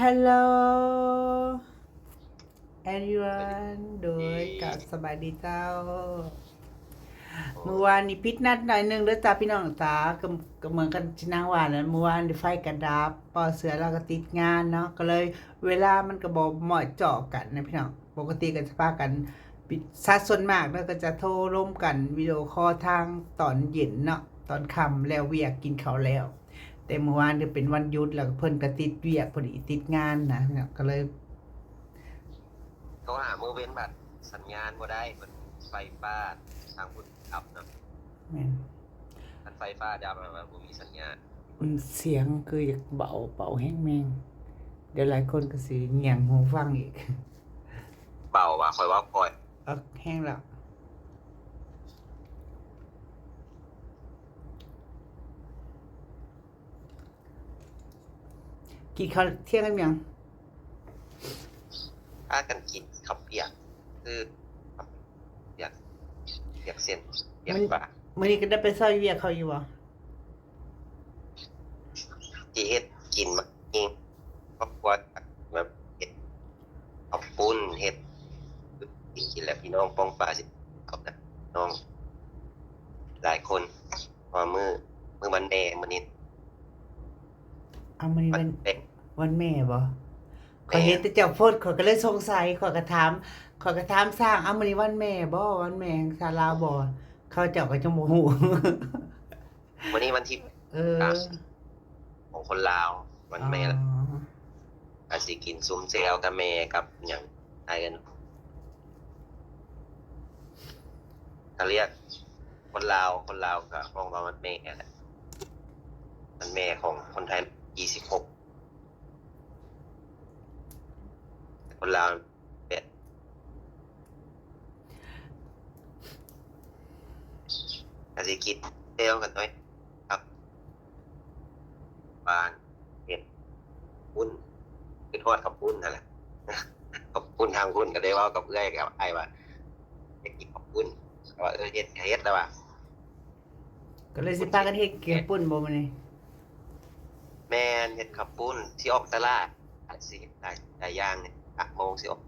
Hello everyone โดยกับสบายดีเจ้าเมื่อวานนี้พิษนัดหน่อยหนึงเด้อจ้าพี่น้องจ๋าก็เหมือนกันที่นางว่านั่นเมื่อวานไฟกระดับปอเสือเราก็ติดงานเนาะก็เลยเวลามันก็บ่เหมาะเจาะกันนะพี่น้องปกติก็จะพากันปิดซัดส่วนมากแล้วก็จะโทรร่วมกันวิดีโอคอลทางตอนเย็นเนาะตอนค่ำแล้วเวียกกินข้าวแล้วแต่เมื่อวานเนี่ยเป็นวันหยุดแล้วเพิ่นก็ติดเวียกพอดีติดงานนะเนี่ยก็เลยเขาหามือเว้นบัตรสัญญาณบ่ได้มันไฟฟ้าทางคุณดับเนาะแม่นมันไฟฟ้าดับมันบ่มีสัญญาณเสียงคืออยากเบาแห้งแมงเดี๋ยวหลายคนก็สิเงี่ยงหูฟังอีกเบาว่ะคอยว่าปล่อยแห้งแล้วกินข้าวเที่ยงกันยังถ้ากันกินข้าวเปียกคือข้าวเปียกเส้นเปียกปลามื้อนี้ก็ได้ไปซอยเวียกเขาอยู่บ่ที่เฮ็ดกินมาเองครอบครัวแบบเฮ็ดข้าวปุ้นเฮ็ดกินแล้วพี่น้องป้องปลาสิเอานะน้องหลายคนพอมือมันแดงมื้อนี้มื้อนี้วันแม่บ่ข้อยแม่เห็นแต่เจ้าโพสต์ข้อยก็เลยสงสัยข้อยก็ถามสร้างมื้อนี้วันแม่บ่วันแม่แห่งชาลาวบ่เขาเจ้าก็จังบ่ฮู้ มื้อนี้วันที่ของคนลาววันแม่ละอาจสิกินซุ้มเซลกับแม่กับหยังไทยกันถ้าเรียกคนลาวก็มองว่าวันแม่แหละวันแม่ของคนไทย26คนลาว8อาจสิกินเซลกันหน่อยครับบ้านเฮ็ดปุ้นคือทอดกับปุ้นนั่นแหละกับปุ้นทางปุ้นก็ได้เว้ากับเอื้อยกับอ้ายว่าอยากกินกับปุ้นว่าเฮ็ดแล้วว่าก็เลยสิพากันเฮ็ดเกี๊ยวปุ้นบ่มื้อนี้แม่นเฮ็ดข้าวปุ้นที่ออกตลาดอาจสิหลายอย่างเนี่ย8 โมงสิออก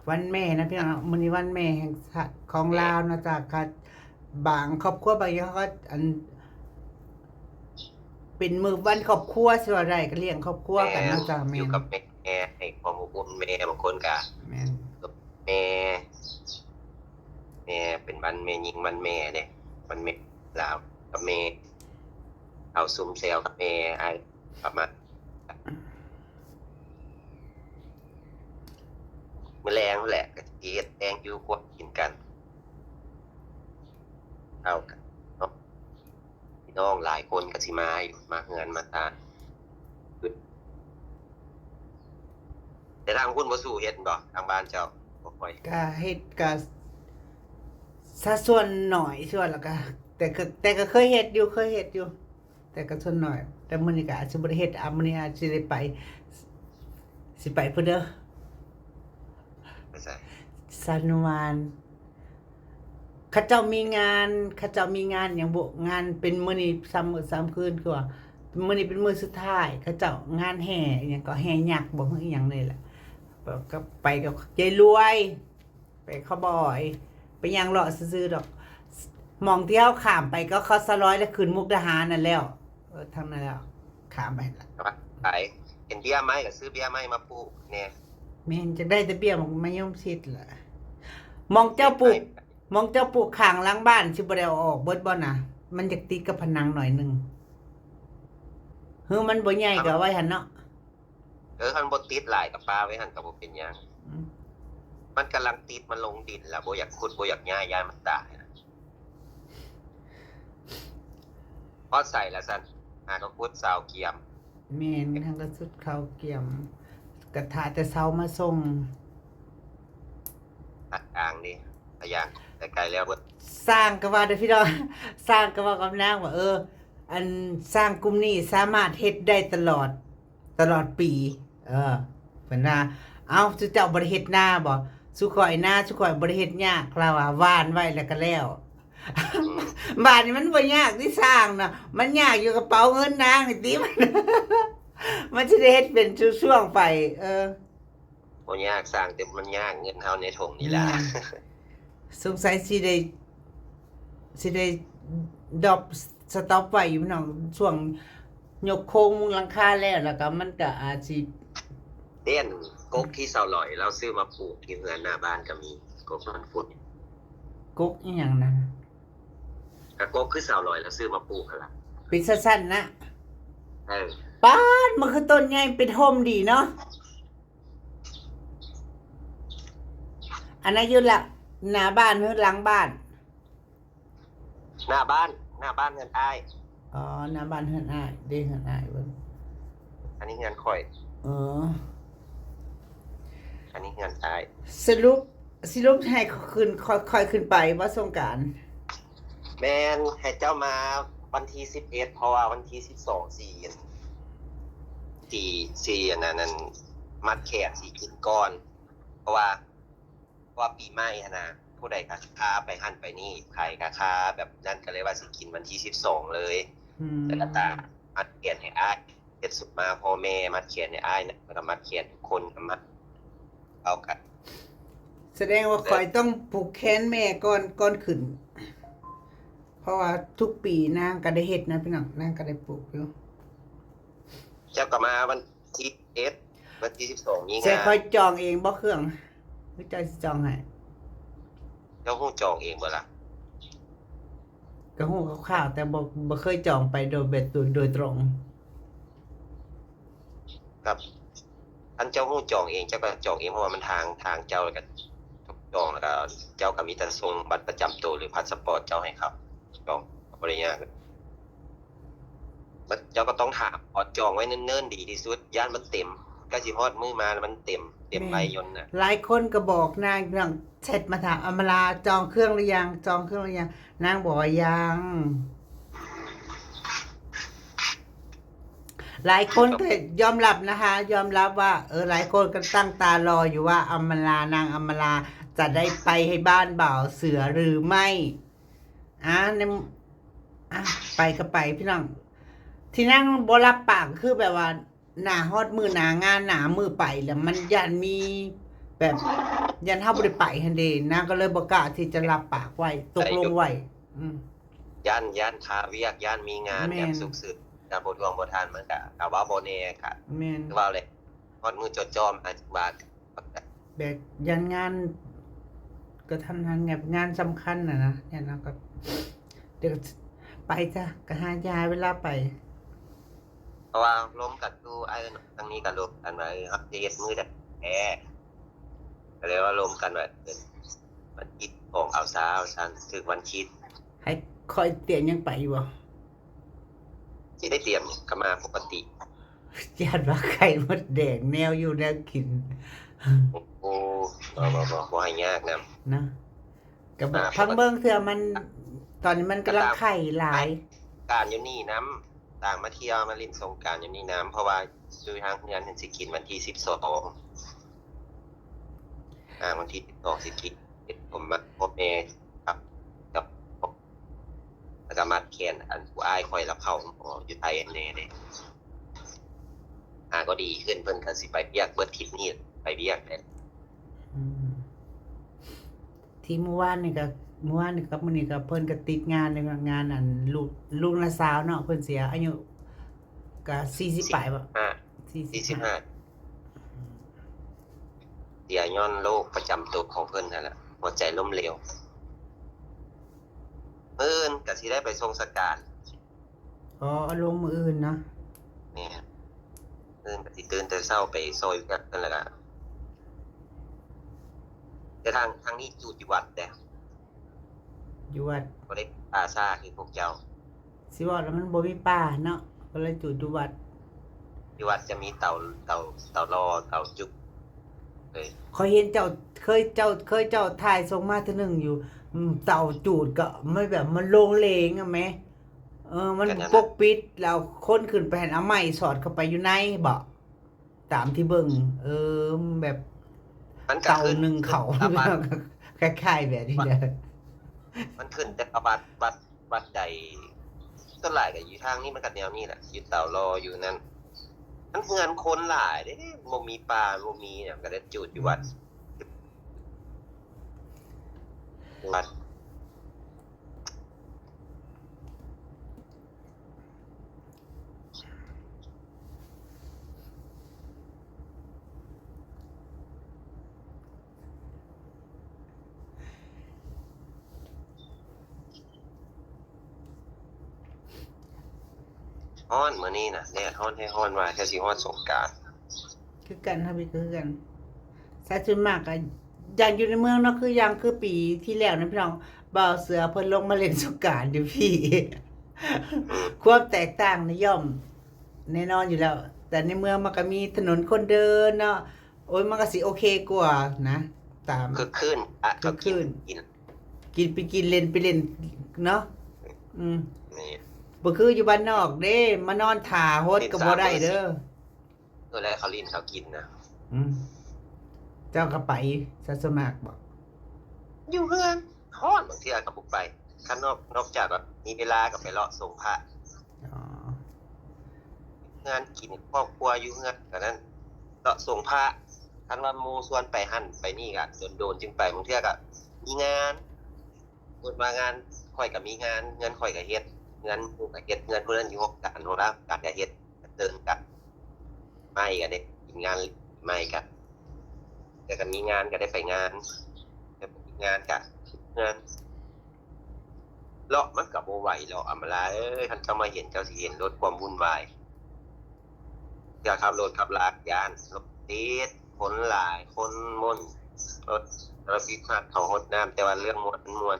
วันแม่นะพี่น้องมื้อนี้วันแม่แห่งชาติของลาวนะจ๊ะก็บางครอบครัวบางอย่างเขาก็เป็นมื้อวันครอบครัวสิว่าได้ก็เลี้ยงครอบครัวกันเนาะจ้ะแม่อยู่นกับแม่ให้ความอบอุ่นแม่บางคนก็แม่นกับแม่เป็นวันแม่หญิงวันแม่เด้วันแม่ลาวกับแม่เอาซุ่มแซวกับแม่อ้ายประมาณมื้อแลงนั่นแหละก็สิเฮ็ดแตงอยู่พวกกินกันเอากันเนาะพี่น้องหลายคนก็สิมาอยู่มาเฮือนมาตาแต่ทางคุณบ่สู้เฮ็ดบ่ทางบ้านเจ้าบ่ค่อยก็เฮ็ดก็สัดส่วนหน่อยส่วนแล้วก็แต่ก็เคยเฮ็ดอยู่แต่ก็ส่วนน้อยแต่มื้อนี้ก็อาจสิบ่ได้เฮ็ดมื้อนี้อาจสิได้ไปสิไปพุ่นเด้อไม่ใช่สันวานเขาเจ้ามีงานหยังบ่งานเป็นมื้อนี้3 มื้อ 3 คืนคือว่ามื้อนี้เป็นมื้อสุดท้ายเขาเจ้างานแห่อิหยังก็แห่ยักษ์บ่คืออิหยังนี่แหละก็ไปกับยายรวยไปเขาบ่อยไปย่างเลาะซื่อๆดอกหม่องที่เฮาข้ามไปก็เขาสะร้อยแล้วขึ้นมุกดาหารนั่นแล้วทางนั้นแล้วข้ามไปล่ะขายเห็นเบี้ยไม้ก็ซื้อเบี้ยไม้มาปลูกแน่แม่นจะได้แต่เบี้ยมะยมชิดล่ะหม่องเจ้าปลูกข้างหลังบ้านสิบ่ได้เอาออกเบิดบ่น่ะมันจะติดกับผนังหน่อยนึงมันบ่ใหญ่ก็เอาไว้หั่นเนาะคันบ่ติดหลายก็ปาไว้หั่นก็บ่เป็นหยังมันกำลังติดมันลงดินแล้วบ่อยากขุดบ่อยากย้ายมันตายนะพอใส่แล้วซั่นก็ขุดซาวเกียมแม่นทางก็สุดเขาเกี่ยมกระทะแต่เช้ามาส่งตัดกลางนี่พะยางแต่ไกลแล้วเบิดสร้างก็ว่าเด้อพี่น้องสร้างก็ว่ากับนางว่าอันสร้างกลุ่มนี้สามารถเฮ็ดได้ตลอดปีเพิ่นว่าเอ้าสุเจ้าบ่ได้เฮ็ดนาบ่สุข่อยบ่ได้เฮ็ดยากเราว่าหว่านไว้แล้วก็แล้วบ้านนี้มันบ่ยากที่สร้างน่ะมันยากอยู่กระเป๋าเงินนางนี่ติมัน มันสิได้เฮ็ดเป็นช่วงๆไป บ่ยากสร้างแต่มันยากเงินเฮาในถุงนี่ล่ะ สงสัยสิได้ดรอปสต็อปไว้อยู่พี่น้องช่วงยกโครงมุงหลังคาแล้วก็มันก็อาจสิ เต้นกกที่เสาหลอยเราซื้อมาปลูกที่เรือนหน้าบ้านก็มีกกมันฝุ่น กกอีหยังนั้น กกคือเสาหลอยเราซื้อมาปลูกกันล่ะ เป็นสั้นๆนะ เออ ป๊าดมันคือต้นใหญ่เป็นโฮมดีเนาะอันนั้นอยู่ละหน้าบ้านหรือหลังบ้าน หน้าบ้านเงินอ้าย อ๋อหน้าบ้านเฮือนอ้ายเด้เฮือนอ้ายเบิ่ง อันนี้เงินข่อย เออ อันนี้เงินอ้าย สรุปให้ขึ้นค่อยขึ้นไปว่าสงกรานต์ แม่นให้เจ้ามาวันที่11เพราะว่าวันที่12สี่อันนั้นมัดแขกสิกินก่อน เพราะว่าปีใหม่หั้นนะผู้ใดก็ค้าไปหั่นไปนี่ใครก็ค้าแบบนั่นก็เลยว่าสิกินวันที่12เลย แล้วก็ตามมัดเขียนให้อ้ายเสร็จสุดมาพ่อแม่มัดเขียนให้อ้ายนะแล้วก็มัดเขียนทุกคนก็มัดเอากัน แสดงว่าข่อยต้องผูกแขนแม่ก่อนขึ้น เพราะว่าทุกปีนางก็ได้เฮ็ดนะพี่น้องนางก็ได้ปลูกอยู่ เจ้าก็มาวันที่วันที่12นี้ แต่ งาน ค่อยจองเองบ่เครื่องหรือเจ้าสิจองให้ เจ้าฮู้จองเองบ่ล่ะ ก็ฮู้คร่าวๆแต่บ่เคยจองไปโดยเบ็ดโดยตรง ครับท่านเจ้าฮู้จองเองเจ้าก็จองเองเพราะว่ามันทางเจ้าแล้วก็จองแล้วก็เจ้าก็มีแต่ส่งบัตรประจำตัวหรือพาสปอร์ตเจ้าให้ครับจองบ่ได้ยากมันเจ้าก็ต้องถามพอจองไว้เนิ่นๆดีที่สุดย่านมันเต็มก็สิฮอดมื้อมาแล้วมันเต็มใบยนต์น่ะ หลายคนก็บอกนางเรื่องแชทมาถามอำมาลาจองเครื่องหรือยังจองเครื่องหรือยังนางบอกว่ายังหลายคนก็ยอมรับนะคะ ยอมรับว่าหลายคนก็ตั้งตารออยู่ว่าอำมาลานางอำมาลาจะได้ไปให้บ้านบ่าวเสือหรือไม่ในไปก็ไปพี่น้องที่นั่งบ่รับปากคือแบบว่าหน้าฮอดมือหน้างานหน้ามือไปแล้วมันยันมีแบบยันเฮาบ่ได้ไปหั่นเด้นางก็เลยบ่กล้าที่จะรับปากไว้ตกลงไว้ย่านคาเวียกย่านมีงาน แม่น แบบสุกสึกแต่บ่ดวงบ่ทานมันก็ว่าบ่แน่ค่ะ แม่น คือว่าเลยฮอดมือจอมอาจบาท แบบยันงานก็ทันหันแบบงานสำคัญนะเนี่ยนะก็เดี๋ยวไปจ้ะก็หายายเวลาไป เพราะว่าล้มกันดูไอ้ทางนี้ก็ล้มกันว่าครับจะเฮ็ดมือแต่แท้ก็เลยว่าล้มกันว่ามันคิดของเอาซาเอาซันถึกวันคิด ให้คอยเตียนยังไปอยู่บ่ สิได้เตรียมก็มาปกติ ญาติว่าไข่มดแดงแนวอยู่แนวกิน โอ้บ่ให้ยากนำ นะกับพังเบิ่งเทื่อมัน ตอนนี้มันกำลังไข่หลาย การอยู่นี่น้ำต่างมาเที่ยวมาเล่นสงกรานต์อยู่นี่น้ำเพราะว่าอยู่ทางเฮือนเพิ่นสิกินวันที่12วันที่12สิกินผมมาพ่อแม่ครับกับแล้วก็มัดแขนอันผู้อ้ายคอยรับเข้าอยู่ไทยอันแน่เด้ก็ดีขึ้นเพิ่นก็สิไปเวียกเบิดทริปนี้ไปเวียกแหละ อืมที่เมื่อวานนี่กับมื้อนี้ก็เพิ่นก็ติดงานเลยงานอันลูกน้าสาวเนาะเพิ่นเสียอายุก็40ปลายบ่ 45เสียย้อนโรคประจำตัวของเพิ่นนั่นแหละหัวใจล้มเหลวมื้ออื่นก็สิได้ไปทรงสการ อ๋ออารมณ์มื้ออื่นเนาะ แม่นมื้ออื่นก็สิตื่นแต่เช้าไปซอยเวียกกันแล้วก็แต่ทางนี้อยู่วัดแต่ อยู่วัด บ่ได้อาสาคือพวกเจ้า สิว่าแล้วมันบ่มีป่าเนาะก็เลยจุดอยู่วัด ที่วัดจะมีเตารอเตาจุกเลย ขอยเห็นเจ้าเคยเจ้าถ่ายส่งมาเทื่อนึงอยู่เต่าจูดก็ไม่แบบมันโลงเลงอะแหมมันปกปิดแล้วคนขึ้นไปหันเอาไม้สอดเข้าไปอยู่ในบ่ตามที่เบิ่งแบบ มันก็ เต่า ขึ้น หนึ่งเขา ขึ้นตาม คล้ายๆแบบนี้เด้อ มันขึ้นแต่วัดใดส่วนหลายก็อยู่ทางนี้มันก็แนวนี้แหละอยู่เตารออยู่นั่น มันเฮือนคนหลายเด้บ่มีป่าบ่มีเนี่ยก็ได้จุดอยู่วัดวัดฮ้อนมื้อนี้น่ะแดดฮ้อนให้ฮ้อนว่าแค่สิฮ้อนสงกรานต์ คือกันครับพี่คือกันสาจุนมากอะอย่างอยู่ในเมืองเนาะคืออย่างคือปีที่แล้วนะพี่น้องบ่าวเสือเพิ่นลงมาเล่นสงกรานต์อยู่พี่ ความแตกต่างนิยมแน่นอนอยู่แล้ว แต่ในเมืองมันก็มีถนนคนเดินเนาะโอ้ยมันก็สิโอเคกว่านะตาม คือคืนอ่ะ คือคืน กิน กินไปกินเล่นไปเล่นเนาะอืม นี่ บ่คืออยู่บ้านนอกเด้มานอนท่าโฮดก็บ่ได้เด้อ ตัวแรกเขาลิ้นเขากินนะ อืมเจ้าก็ไปซะสมัครบอก อยู่เฮือนฮ้อนบางเทื่อก็บ่ไปข้างนอกจากแบบมีเวลาก็ไปเลาะส่งพระ อ๋อ งานกินครอบครัวอยู่เฮือนก็นั้นเลาะส่งพระคันว่าหมู่ส่วนไปหั่นไปนี่ก็โดนๆจึงไปบางเทื่อก็มีงานเพิ่นว่างานข่อยก็มีงานเงินข่อยก็เฮ็ดเงินผู้ก็เฮ็ดเงินผู้นั้นอยู่การโหราการก็เฮ็ดเดินกันไม่ก็ได้กินงานไม่ก็แต่ก็มีงานก็ได้ไปงานแต่บ่มีงานก็งานเลาะมันก็บ่ไหวหรอกอำมาลาเอ้ยคันเจ้ามาเห็นเจ้าสิเห็นรถความวุ่นวายอย่าขับรถขับลากยานรถติดคนหลายคนม่วนรถระบิดพาดเขาหดน้ำแต่ว่าเรื่องม่วนมันม่วน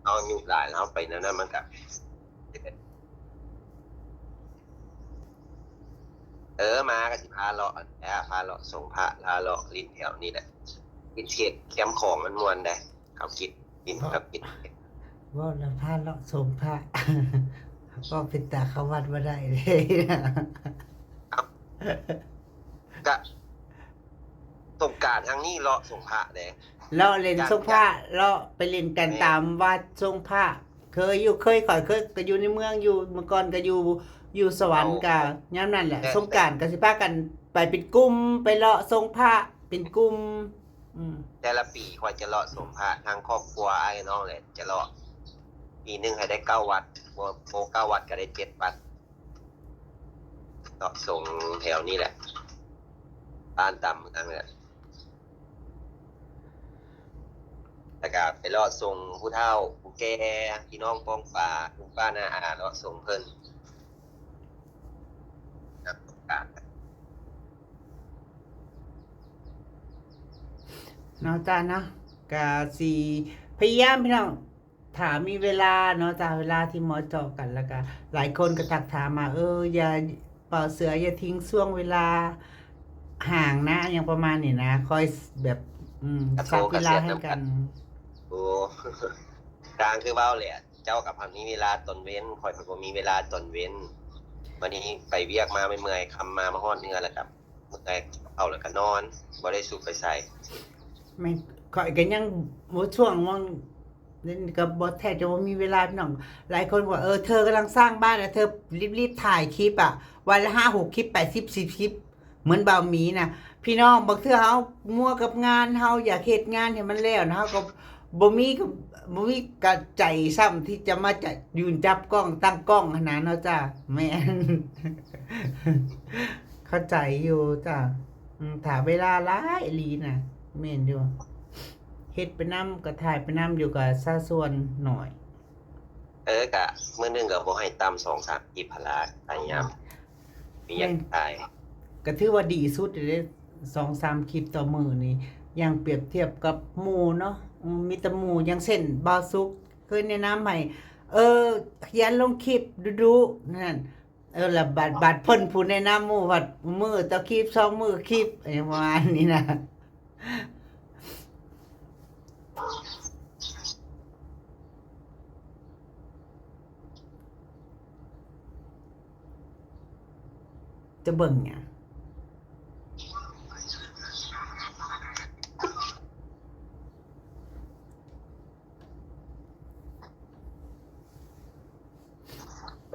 เอาอยู่หลายแล้วไปนั่นน่ะมันก็มาก็สิพาเลาะแล้วพาเลาะส่งพระพาเลาะลิ้นแถวนี้แหละกินเทศแคมป์ของมันม่วนได้เขากินกับกิน ว่าแล้วพาเลาะสมพระ ก็เป็นตาเข้าวัดบ่ได้เลยนะ ก็สงกรานต์ทางนี้เลาะส่งพระเด้ เลาะเล่นทรงพระเลาะไปเล่นกันตามวัดทรงพระเคยข่อยเคยก็อยู่ในเมืองอยู่เมื่อก่อนก็อยู่สวรรค์ก็ยามนั้นแหละสงกรานต์ก็สิพากันไปเป็นกลุ่มไปเลาะทรงพระเป็นกลุ่มอืม แต่ละปีข่อยจะเลาะส่งพระทางครอบครัวอ้ายน้องแหละจะเลาะปีหนึงให้ได้9วัดบ่9วัดก็ได้7วัดเลาะส่งแถวนี้แหละบ้านตามเมืองแหละแล้วก็ไปเลาะส่งผู้เฒ่าผู้แก่พี่น้องป้องป่าคุณป้าน้าอาเลาะส่งเพิ่นครับสงกรานต์ เนาะจ้าเนาะก็สิพยายามพี่น้องถามมีเวลาเนาะจ้าเวลาที่หมอเจาะกันแล้วก็หลายคนก็ทักถามมาอย่าเป่าเสืออย่าทิ้งช่วงเวลาห่างนะอย่างประมาณนี้นะคอยแบบสักเวลาให้กัน โอ้ กลางคือเว้าแหละเจ้ากับมีเวลาตอนเว้นข่อยก็บ่มีเวลาตอนเว้นวันนี้ไปเวียกมาเมื่อยๆค่ำมาฮอดเฮือนแล้วก็เมื่อยเอาแล้วก็นอนบ่ได้สุขไปไส ไม่ข่อยก็ยังบ่ช่วงว่างนี่ก็บ่แทบจะบ่มีเวลาพี่น้องหลายคนว่าเธอกำลังสร้างบ้านนะเธอรีบๆถ่ายคลิปอ่ะวันละ5-6คลิป80 10คลิปเหมือนบ่าวหมีน่ะพี่น้องบางเทื่อเฮามัวกับงานเฮาอยากเฮ็ดงานให้มันแล้วนะเฮาก็บ่มีกะใจซ้ำที่จะมาจะยืนจับกล้องตั้งกล้องขนาดเนาะจ้าแม่น เข้าใจอยู่จ้าถ้าเวลาหลายอีหลีน่ะแม่นอยู่เฮ็ดไปนำก็ถ่ายไปนำอยู่ก็สัดส่วนหน่อย ก็มื้อนึงก็บ่ให้ต่ำ2-3คลิปหั้นล่ะพยายามมีหยังตาย ก็ถือว่าดีสุดเลยเด้2-3 คลิปต่อมื้อนี่อย่างเปรียบเทียบกับหมู่เนาะมีแต่หมู่อย่างเช่นบ่าวสุกเคยแนะนำให้ขยันลงคลิปดูๆนั่นแล้วบัดเพิ่นผู้แนะนำหมู่ว่ามื้อต่อคลิป2มื้อคลิปอะไรประมาณนี้นะจะเบิ่งหยัง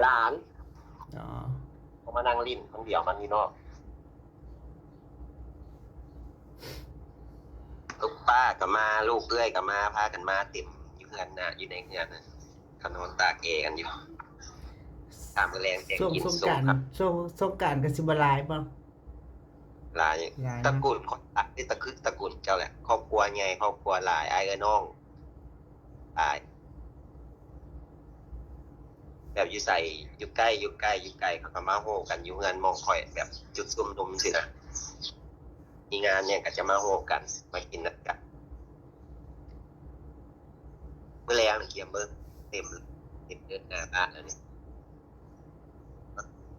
หลาน อ๋อ มานั่งลิ้น มันเดี่ยวมันนี่เนาะลูกป้าก็มาลูกเอื้อยก็มาพากันมาเต็มอยู่เฮือนน่ะอยู่ในเฮือนน่ะเขานอนตากแอร์กันอยู่ตามแมลงแจก ช่วง กิน สง ส้ กราม ร ครับ ช่วงสงกรานต์ก็สิบ่หลายบ่ หลาย หลายนะ ตระกูลคนตักนี่ตะคึกตระกูลเจ้าแหละครอบครัวใหญ่ครอบครัวหลายอ้ายเอ้ยน้องหลายแบบอยู่ใส่อยู่ใกล้เขาก็มาโฮกันอยู่เฮือนหมองข่อยแบบจุดซุ่มนุมสินะมีงานเนี่ยก็จะมาโฮกันมากินนัดกันเมื่อแรงนี่เกียมเบิ่งเต็มเดินหน้าบ้านแล้วนี่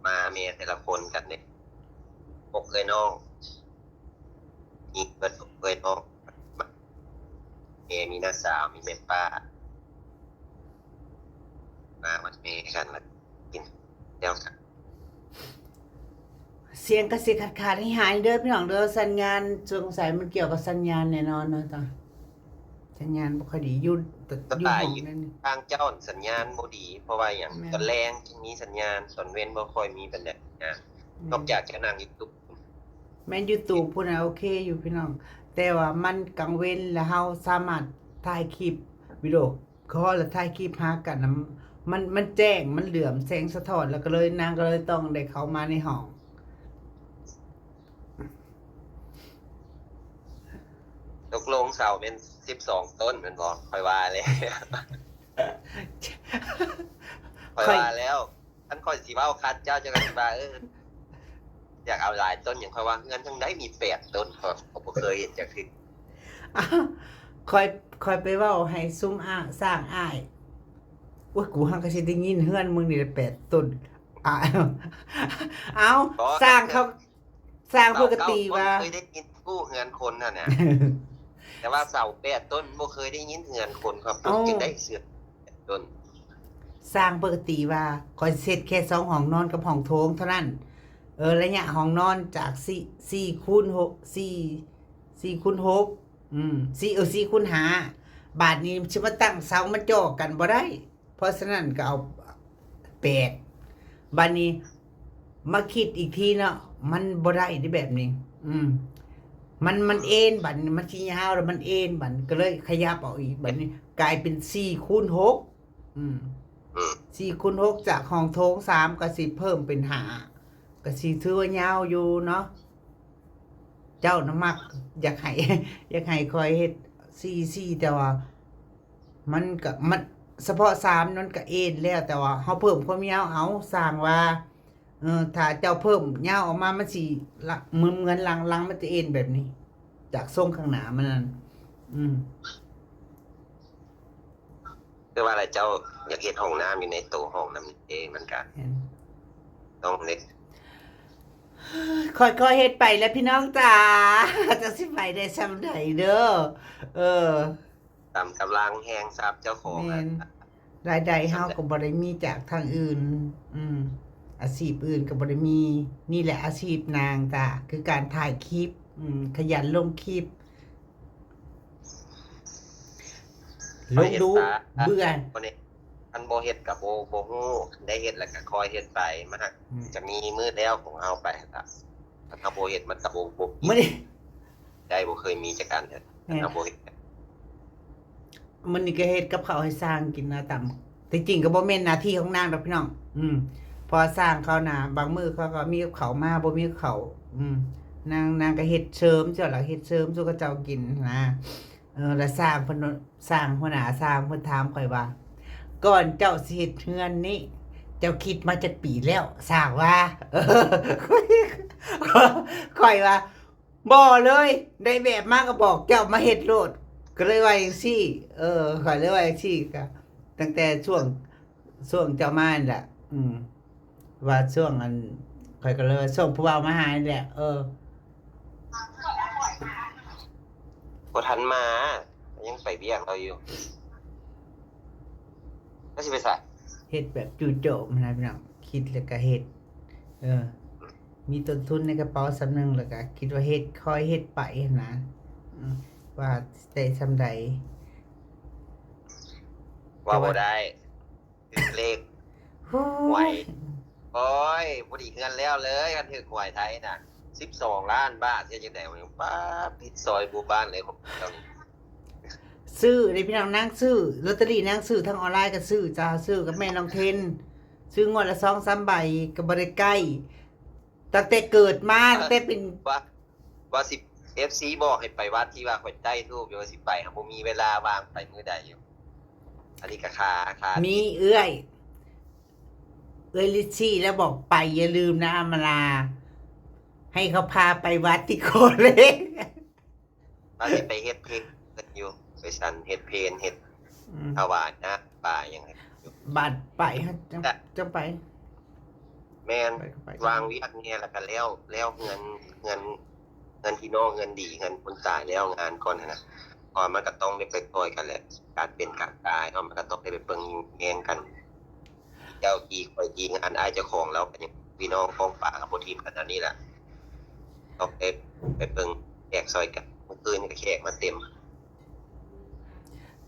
มาเมียแต่ละคนกันเนี่ยพวกเคยน้องมีเปิดเคยน้องเมียมีน้าสาวมีแม่ป้ามาวันเมียกันมากินเดี๋ยวกัน เสียงก็สิขาดๆหายๆเด้อพี่น้องเด้อสัญญาณสงสัยมันเกี่ยวกับสัญญาณแน่นอนเนาะจ้ะสัญญาณบ่ค่อยดีอยู่อยู่ห้องนั่นนี่ ทางเจ้าสัญญาณบ่ดี เพราะว่าอย่าง แม่น ตอนแรงจึงมีสัญญาณตอนเว้นบ่ค่อยมีปัญหานอกจากจะนั่งอยู่ตุ๊บ แม่น YouTube พุ่นน่ะโอเคอยู่พี่น้อง แต่ว่ามันกลางเว้นแล้วเฮาสามารถถ่ายคลิปวิดีโอคอลแล้วถ่ายคลิปหากันน่ะมันแจ้งมันเหลื่อมแสงสะท้อนแล้วก็เลยนางก็เลยต้องได้เข้ามาในห้อง ตกลงเสาเป็น12ต้นแม่นบ่ค่อยว่าเลย ค่อยว่าแล้วท่านค่อยสิเว้าคัดเจ้าจะก็สิว่าอยากเอาหลายต้นอย่างค่อยว่าเฮือนทั้งใดมี8ต้นผมบ่เคยเห็นจักที อ้าวคอยไปเว้าให้ซุ่มสร้างอ้ายโอ้ยกูหักก็สิได้ยินเฮือนมึงนี่แหละ8ต้นอ้าวเอาสร้างเขาสร้างปกติว่า เคยได้ยินกู้เฮือนคนน่ะนะแต่ว่าเสา8ต้นบ่เคยได้ยินเฮือนคนครับจึงได้เสือก8ต้น สร้างปกติว่าคอยเสร็จแค่2ห้องนอนกับห้องโถงเท่านั้นระยะห้องนอนจาก4คูณ6 4คูณ64คูณ5บาทนี้สิมาตั้งเสามาจ่อกันบ่ได้ เพราะฉะนั้นก็เอา8บาดนี้มาคิดอีกทีเนาะมันบ่ได้ที่แบบนี้ มันเอ็นบัดนี้มันสิยาวแล้วมันเอ็นบัดก็เลยขยับเอาอีกบัดนี้กลายเป็น4คูณ6 4คูณ6จากห้องโถง3ก็สิเพิ่มเป็น5ก็สิถือว่ายาวอยู่เนาะเจ้าน่ะมักอยากให้ อยากให้คอยเฮ็ด4แต่ว่ามันเฉพาะ3นั้นก็เอ็นแล้วแต่ว่าเฮาเพิ่มความยาวเอาสร้างว่าถ้าเจ้าเพิ่มยาวออกมามันสิเหมือนหลังมันจะเอ็นแบบนี้ จากทรงข้างหน้ามันนั่นคือว่าอะไรเจ้าอยากเฮ็ดห้องน้ำอยู่ในตัวห้องน้ำเองมันก็ต้องเล็ก ค่อยๆเฮ็ดไปแล้วพี่น้องจ๋า จะสิไปได้ซำใดเด้อตามกำลังแฮงทรัพย์เจ้าของ แม่นรายได้เฮาก็บ่ได้มีจากทางอื่นอาชีพอื่นก็บ่ได้มีนี่แหละอาชีพนางจ้ะคือการถ่ายคลิปขยันลงคลิปลงดูเบื่อ คนนี้อันบ่เฮ็ดก็บ่ฮู้ได้เฮ็ดแล้วก็คอยเฮ็ดไปมันจะมีมื้อแล้วของเฮาไปครับถ้าบ่เฮ็ดมันก็บ่ มื้อนี้ ได้บ่เคยมีจักกันเฮ็ดถ้าบ่เฮ็ด มื้อนี้ก็เฮ็ดกับข้าวให้สร้างกินนะตามที่จริงก็บ่แม่นหน้าที่ของนางดอกพี่น้องพอสร้างเขาน่ะบางมื้อเขาก็มีกับข้าวมาบ่มีกับข้าวนางก็เฮ็ดเสริมเจ้าล่ะเฮ็ดเสริมสู่กับเจ้ากินนะแล้วสร้างเพิ่นสร้างหัวหน้าสร้างเพิ่นถามข่อยว่าก่อนเจ้าสิเฮ็ดเฮือนนี้เจ้าคิดมาจักปีแล้วสร้างว่าข่อยว่าบ่เลยได้แบบมาก็บอกเจ้ามาเฮ็ดโลดก็เลยว่าจังซี่ข่อยเลยว่าจังซี่ก็ตั้งแต่ช่วงเจ้ามานั่นแหละว่าช่วงอันข่อยก็เลยส่งผู้บ่าวมาหานี่แหละบ่ทันมายังไปเวียกเราอยู่ก็สิไปใส่ เฮ็ดแบบจู่โจมนะพี่น้องคิดแล้วก็เฮ็ดมีต้นทุนในกระเป๋าสำนึงแล้วก็คิดว่าเฮ็ดค่อยเฮ็ดไปนะว่าได้ซำใด ว่าบ่ได้เลข โอ้ ไหวย พ โอ้ยพอดีเงินแล้วเลยกันถือหวยไทยน่ะ12 ล้านบาทเสียจังได๋วะป้าปิดซอยบูบ้านเลยผมเจ้านี่ ซื้อในพี่น้องนั่งซื้อลอตเตอรี่นั่งซื้อทั้งออนไลน์ก็ซื้อจ้าซื้อกับแม่น้องเทนซื้องวดละ2-3 ใบก็บ่ได้ใกล้ตั้งแต่เกิดมาตั้งแต่เป็น ว่าสิ FC บอกให้ไปวัดที่ว่าข่อยใต้ทูบอยู่ว่าสิไปครับบ่มีเวลาวางไปมื้อใดอยู่อันนี้ก็ค่ามีเอื้อยลิชชี่แล้วบอกไปอย่าลืมนะอำมาลาให้เขาพาไปวัดที่โคเล็ก ว่าสิไปเฮ็ดเพลงกันอยู่ไปสั่นเฮ็ดเพลงเฮ็ดถวายนะป่ายังไงอยู่ บัตรไปฮะจังไป แม่น ไปก็ไป วางเวียกเนี่ยแล้วก็แล้วเงินพี่น้องเงินดีเงินคนตายแล้วงานก่อนนะพอมันก็ต้องได้ไปต่อยกันแหละการเป็นการตายเนาะมันก็ต้องได้ไปเบิ่งแย่งกัน เจ้าอีคอยยิงอันอายเจ้าของแล้วเป็นพี่น้องพ้องป่ากับบ่ทีมกันอันนี้แหละต้องไปเบิ่งแขกซอยกันเมื่อคืนนี่ก็แขกมาเต็ม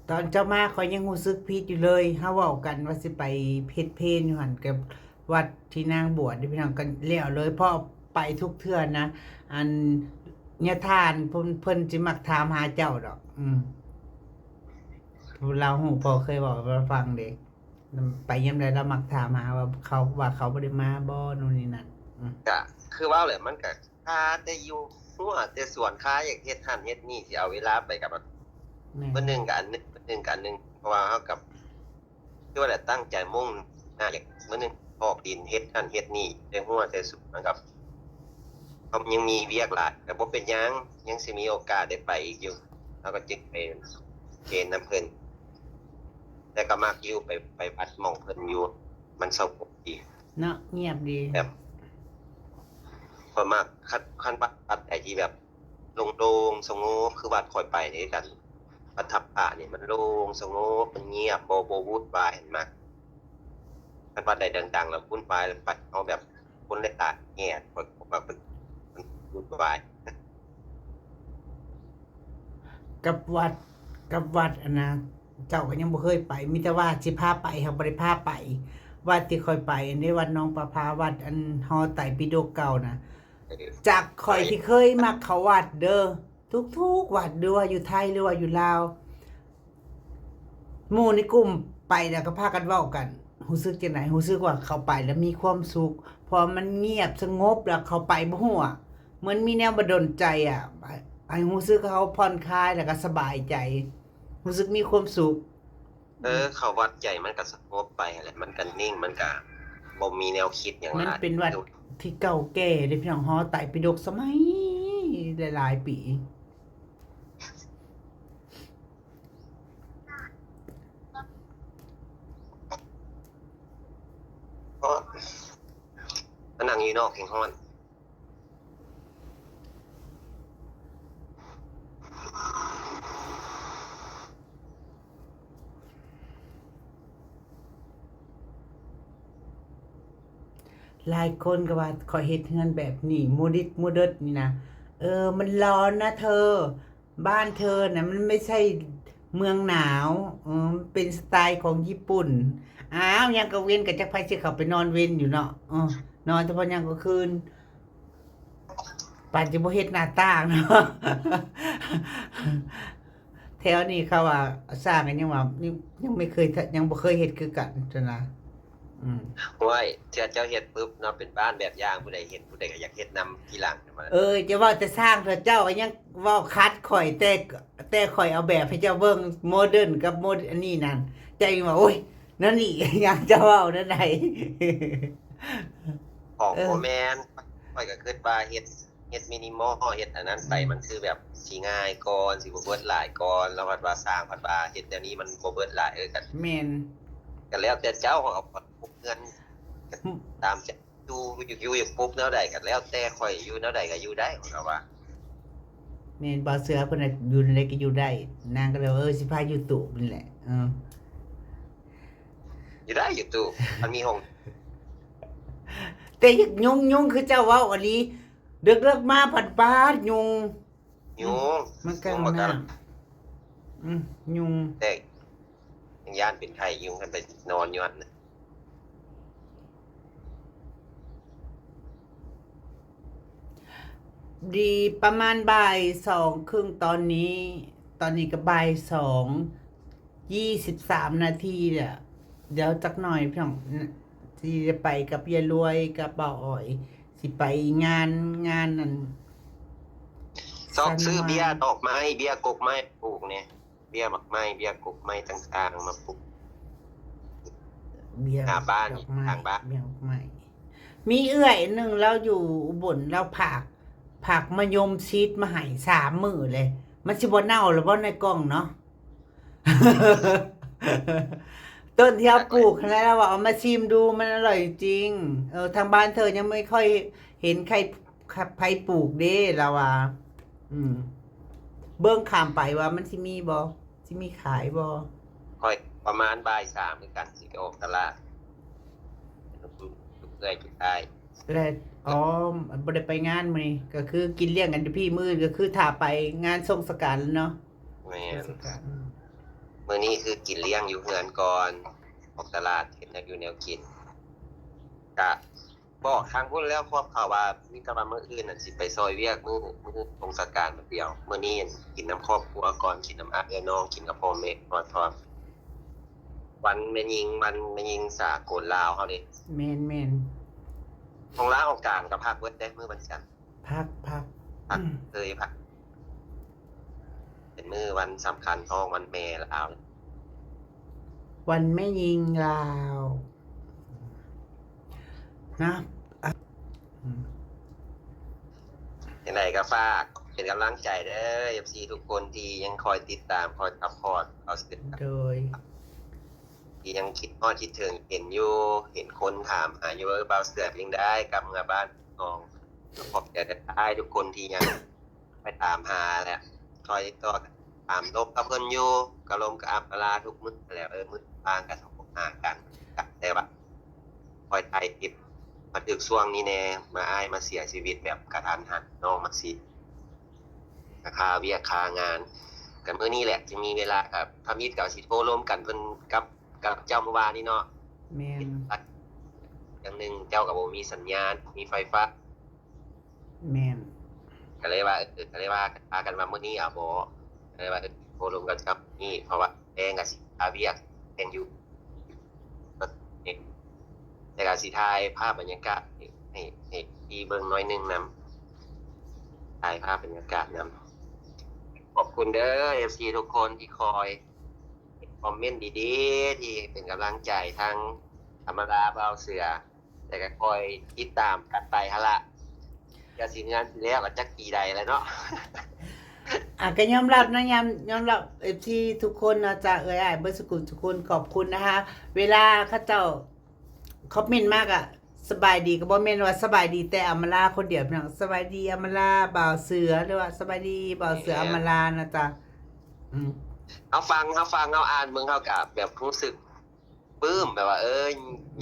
ตอนเจ้ามาเขายังรู้สึกผิดอยู่เลยเฮาเว้ากันว่าสิไปเพลอยู่หั่นกับวัดที่นางบวชนี่พี่น้องกันแล้วเลยเพราะไปทุกเทื่อนะ อันเนี่ยทานเพิ่นสิมักถามหาเจ้าดอก เราหูพอเคยบอกเราฟังเด็กไปยามใดเรามักถามหาว่าเขาบ่ได้มาบ่นู่นนี่นั่น ก็คือว่าแหละมันก็ค่าแต่อยู่หัวแต่ส่วนค่าอยากเฮ็ดหั่นเฮ็ดนี่สิเอาเวลาไปกับ แม่ เพิ่นนึงกับอันนึงเพิ่นนึงกับอันนึงเพราะว่าเฮากับคือว่าแหละตั้งใจมุ่งหน้าอยากมื้อนึงออกดินเฮ็ดนั่นเฮ็ดนี่แต่หัวแต่สุดนะครับเขายังมีเวียกหลายแต่บ่เป็นหยังสิมีโอกาสได้ไปอีกอยู่แล้วก็จึงไปเกณฑ์นํเพิ่นแต่ก็มักอยู่ไปวัดหม่องเพิ่นอยู่มันสงบดี เนาะเงียบดี แบบพอมากคันวัดใดที่แบบโล่งๆสงบคือวัดข่อยไปนี่กันวัดทับพระนี่มันโล่งสงบมันเงียบบ่วุ่นวายเห็นมั้ยคันวัดใดดังๆแล้ววุ่นวายแล้วไปเอาแบบคนเล็กๆเงียบข่อยว่ามันวุ่นวาย กับวัดอันนะเจ้าก็ยังบ่เคยไปมีแต่ว่าสิพาไปเฮาบ่ได้พาไปวัดที่ค่อยไปในวัดหนองประภาวัดอันหอไตรปิฎกเก่านะจากข่อยที่เคยมักเข้าวัดเด้อทุกๆวัดหรือว่าอยู่ไทยหรือว่าอยู่ลาวหมู่ในกลุ่มไปแล้วก็พากันเว้ากันรู้สึกจังได๋รู้สึกว่าเข้าไปแล้วมีความสุขพอมันเงียบสงบแล้วเข้าไปบ่ฮู้อะเหมือนมีแนวบันดาลใจอ่ะไอ้รู้สึกเขาผ่อนคลายแล้วก็สบายใจรู้สึกมีความสุข เข้าวัดใจมันก็สงบไปแหละมันก็นิ่งมันก็บ่มีแนวคิดหยัง มัน หลาย เป็นวัดที่เก่าแก่เด้พี่น้องหอไตรปิฎกสมัยหลายๆปี เพราะมานั่งอยู่นอกแห่งฮ้อน หลายคนก็ว่าขอยเฮ็ดเฮือนแบบนี้โมดิสโมเดิร์นนี่นะมันร้อนนะเธอ บ้านเธอน่ะมันไม่ใช่เมืองหนาวเป็นสไตล์ของญี่ปุ่นอ้าวยังก็เว้นก็จักไผสิเข้าไปนอนเว้นอยู่เนาะนอนเฉพาะยามกลางคืนปานสิบ่เฮ็ดหน้าต่างเนาะ แถวนี้เขาว่าสร้างกันยังว่ายังไม่เคยยังบ่เคยเฮ็ดคือกันจังนะห้วยเทื่อเจ้าเฮ็ดปุ๊บเนาะเป็นบ้านแบบอย่างผู้ใดเห็นผู้ใดก็อยากเฮ็ดนำทีหลังมา จะเว้าแต่สร้างเถอะเจ้าก็ยังเว้าคัดข่อยแต่ข่อยเอาแบบให้เจ้าเบิ่งโมเดิร์นกับโมอันนี้นั่นใจว่าโอ๊ยนั่นนี่ ยังจะเว้านั่นใด ของบ่แม่นข้อยก็คิดว่าเฮ็ดมินิมอลเฮ็ดอันนั้นไปมันคือแบบสิง่ายก่อนสิบ่เบิดหลายก่อนแล้วว่าสร้างว่าเฮ็ดแนวนี้มันบ่เบิดหลายก็ แม่น ก็แล้วแต่เจ้าเอาปุ๊บเงินตามจะอยู่อย่างปุ๊บแนวใดก็แล้วแต่ข่อยอยู่แนวใดก็อยู่ได้ของเราว่า แม่นบ่เสือเพิ่นน่ะอยู่ในใดก็อยู่ได้นางก็เลยว่าสิพาอยู่ตุนี่แหละอยู่ได้อยู่ตู้มันมีห้อง แต่ยุงคือเจ้าเว้าอันนี้เดึกๆมาผัดบาดยุง ยุง มันกลาง บ่ น้ยุง แต่ยังย่านเป็นไข้ยุงกันไปนอนอยู่หั่นน่ะ ดีประมาณบ่ายสองครึ่งตอนนี้ ตอนนี้ก็บ่ายสอง23 นาทีเนี่ยเดี๋ยวจักหน่อยพี่น้องที่จะไปกับยายรวยกับบ่าวอ๋อย สิไปงานนั่น ซอกซื้อเบียร์ดอกไม้เบียร์กกไม้ปลูกเนี่ยเบียร์หมักไม้เบียร์กกไม้ต่างๆมาปลูก เบียร์ หน้าบ้าน ดอกไม้ ทางบ้าน เบียร์ดอกไม้มีเอื้อยหนึ่งแล้วอยู่อุบลแล้วผักมะยมชีสมาให้3 มื้อเลย มันสิบ่เน่าหรือบ่ในกล่องเนาะ ต้นที่เราปลูกแล้วว่าเอามาชิมดูมันอร่อยจริง ทางบ้านเธอยังไม่ค่อยเห็นใครปลูกเด้เราว่า เบิ่งข้ามไปว่ามันสิมีบ่สิมีขายบ่ ค่อยประมาณบ่ายสามด้วยกันสิออกตลาดเรื่อยจุดได้ แล้วบ่ได้ไปงานมื้อนี้ก็คือกินเลี้ยงกันอยู่พี่มื้อก็คือถ้าไปงานสงกรานต์แล้วเนาะ แม่ สงกรานต์ มื้อนี้คือกินเลี้ยงอยู่เฮือนก่อนออกตลาดเห็นอยู่แนวกินก็บอกทางพุ่นแล้วครอบเขาว่ามีกำลังมื้ออื่นน่ะสิไปซอยเวียกมื้อสงกรานต์มื้อเดียวมื้อนี้กินน้ำครอบครัวก่อนกินน้ำอาน้องกินกับพ่อแม่พร้อมวันแม่ยิงสากลลาวเฮานี่ แม่น ของลาวกลางกับภาคเบิดได้มื้อวันจันทร์ พัก พักเลยพักเป็นมื้อวันสำคัญของวันแม่ลาว วันแม่ยิงลาวนะอืม ยังไงก็ฝากเป็นกำลังใจเด้อ FC ทุกคนที่ยังคอยติดตามคอยซัพพอร์ตเอาสึก โดย ที่ยังคิดฮอดคิดถึงเห็นอยู่เห็นคนถามหาอยู่ว่าเบาเสือเป็นได้กลับมาบ้านน้องขอบใจได้ทุกคนที่ยัง ไปตามหาแหละคอยติดต่อกันตามลบกับเพิ่นอยู่กะลมกะอับลาทุกมื้อแล้วมื้อบางก็สองห่างกันแต่ว่าคอยไทยติดมาถึกช่วงนี้แน่มาอ้ายมาเสียชีวิตแบบกระทันหันน้องมาสิค่าเวียกค่างานกันมื้อนี้แหละจะมีเวลากับพามิตรกับสิโทรร่วมกันเพิ่นกับเจ้าเมื่อวานนี้เนาะ แม่น อย่างหนึ่งเจ้ากับบ่มีสัญญาณมีไฟฟ้า แม่น ก็เลยว่าก็เลยว่าพากันมามื้อนี้บ่ก็เลยว่าโทรร่วมกันครับนี่เพราะว่าแพงก็สิพาเวียกแพงอยู่แต่ก็สิถ่ายภาพบรรยากาศให้ที่เบิ่งหน่อยนึงนำถ่ายภาพบรรยากาศนำขอบคุณเด้อ FC ทุกคนที่คอยคอมเมนต์ดีๆที่เป็นกำลังใจทางธรรมดาเบาเสือแต่ก็คอยติดตามกันไปหั่นล่ะก็สิงานสิแล้วก็จักปีใดแล้วเนาะ ก็ยอมรับนะยอมรับที่ทุกคนนะจ๊ะอ้ายเบิดสกุลทุกคนขอบคุณนะคะ เวลาเขาเจ้าคอมเมนต์มากอะสบายดีก็บ่แม่นว่าสบายดีแต่อำมาลาคนเดียวพี่น้องสบายดีอำมาลาบ่าวเสือหรือว่าสบายดีบ่าวเสืออำมาลานะจ๊ะเอาฟังเอาอ่านเบิ่งเฮาก็แบบรู้สึกปลื้มแบบว่า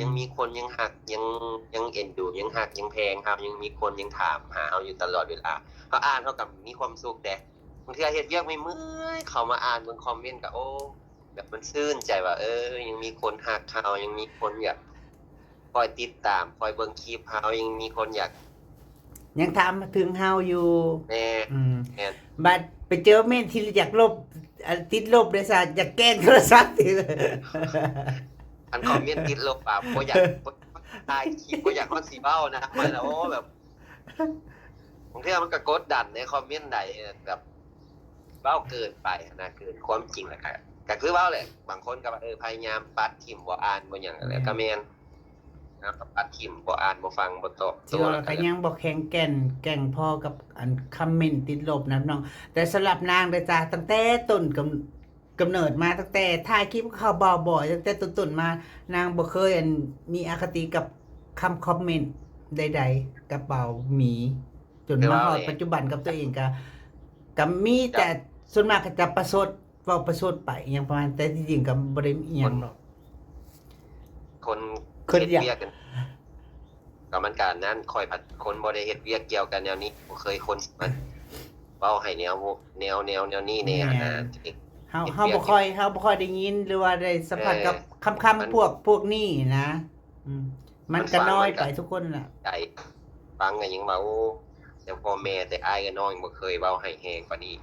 ยังมีคนยังหักยังเอ็นดูยังหักยังแพงครับยังมีคนยังถามหาเฮาอยู่ตลอดเวลาเฮาอ่านเฮาก็มีความสุขแต่บางเทื่อเฮ็ดเวียกไม่เมื่อยเข้ามาอ่านเบิ่งคอมเมนต์ก็โอ้แบบมันชื่นใจว่ายังมีคนหักเฮายังมีคนอยากคอยติดตามคอยเบิ่งคลิปเฮายังมีคนอยาก ยังถามถึงเฮาอยู่ แม่ แม่น บัดไปเจอเม่นที่อยากลบติดลบเลยซะอยากแกล้งโทรศัพท์ติ อันคอมเมนต์ติดลบบ่อยากถ่ายคลิปบ่อยากฮอดสิเว้านะมันโอ้แบบบางเทื่อมันก็กดดันในคอมเมนต์ใดแบบเว้าเกินไปนะเกินความจริงแหละครับก็คือเว้าแหละบางคนก็ว่าพยายามปัดทิ่มบ่อ่านบ่หยังแล้วก็แม่นนะครับปัดทิ่มบ่อ่านบ่ฟังบ่ตอบ ที่ว่าก็ยังบ่แข็งแกร่งพอกับอันคอมเมนต์ติดลบนะพี่น้องแต่สำหรับนางเด้อจ้าตั้งแต่ต้นกำเนิดมาตั้งแต่ถ่ายคลิปเขาบ่อยตั้งแต่ต้นมานางบ่เคยมีอคติกับคำคอมเมนต์ใดๆกับเบาหมีจนมาฮอดปัจจุบันกับตัวเองก็มีแต่ส่วนมากก็จะประชดเว้าประชดไปอหยังประมาณแต่ที่จริงก็บ่ได้อีหยังหรอก คน คน เฮ็ด อยาก เวียกกันก็มันการนั้นคอยผัดคนบ่ได้เฮ็ดเวียกเกี่ยวกันแนวนี้บ่เคยคนมันเว้าให้แนวนี้แน่นะ เฮาบ่ค่อยได้ยินหรือว่าได้สัมผัสกับคำพวกนี้นะมันก็น้อยไปทุกคนน่ะ ใจฟังก็ยังว่าโอ้ แต่พ่อแม่แต่อ้ายกับน้องยังบ่เคยเว้าให้แฮงกว่านี้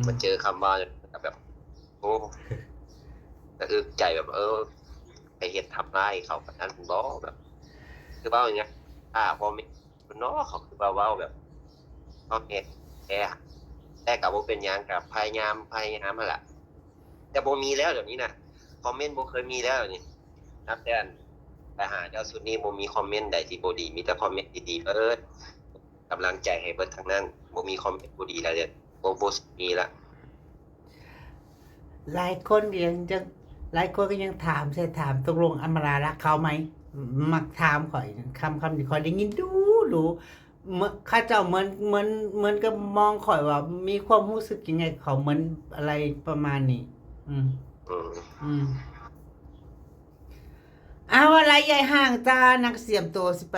มาเจอคำเว้าก็แบบ โอ้ก็อึกใจแบบ ไปเฮ็ดทำร้ายเขาปานนั้นบ่แบบ คือเว้าอย่างเงี้ยพ่อแม่เนาะเขาคือว่าเว้าแบบพ่อแม่แต่ก็บ่เป็นหยังก็พยายามนั่นล่ะแต่บ่มีแล้วเดี๋ยวนี้น่ะคอมเมนต์บ่เคยมีแล้วเดี๋ยวนี้นับแต่อันไปหาเจ้าสุดนี้บ่มีคอมเมนต์ใดที่บ่ดีมีแต่คอมเมนต์ดีๆเบิดกำลังใจให้เบิดทั้งนั้นบ่มีคอมเมนต์บ่ดีแล้วเดี๋ยวบ่มีละ หลายคนก็ยังจะหลายคนก็ยังถามตกลงอำมารารักเขาไหมมักถามข่อยคำที่ข่อยได้ยินดูเมื่อข้าเจ้าเหมือนกับมองข่อยว่า มีความรู้สึกยังไงเขาเหมือนอะไรประมาณนี้ อืม อืม อืมเอาอะไรยายห่างจ้านักเสียมตัวสิไป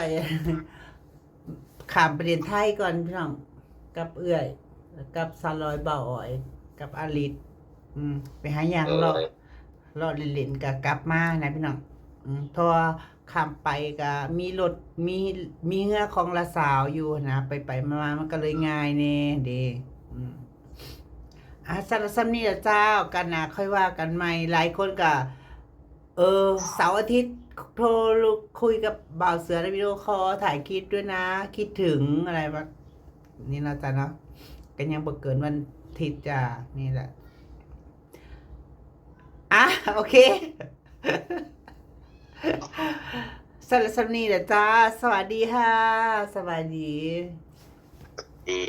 ขามประเด็นไทยก่อนพี่น้องกับเอื้อยกับซาลอยเบาอ๋อย กับอาลิตไปหาอย่างรอเล่นๆกับกลับมานะพี่น้องเพราะว่าข้ามไปก็มีรถมีเหือของละสาวอยู่นะไปมามันก็เลยง่ายแน่เด้สำหรับซ้ำนี้เจ้ากันนะค่อยว่ากันใหม่หลายคนก็เสาร์อาทิตย์โทรคุยกับบ่าวเสือในวิดีโอคอลถ่ายคลิปด้วยนะ คิดถึงอะไรแบบนี่นะจ๊ะเนาะกันยังบ่เกินวันอาทิตย์จ้านี่แหละโอเค สำหรับซ้ำนี้จ้าสวัสดีค่ะสวัสดี ดี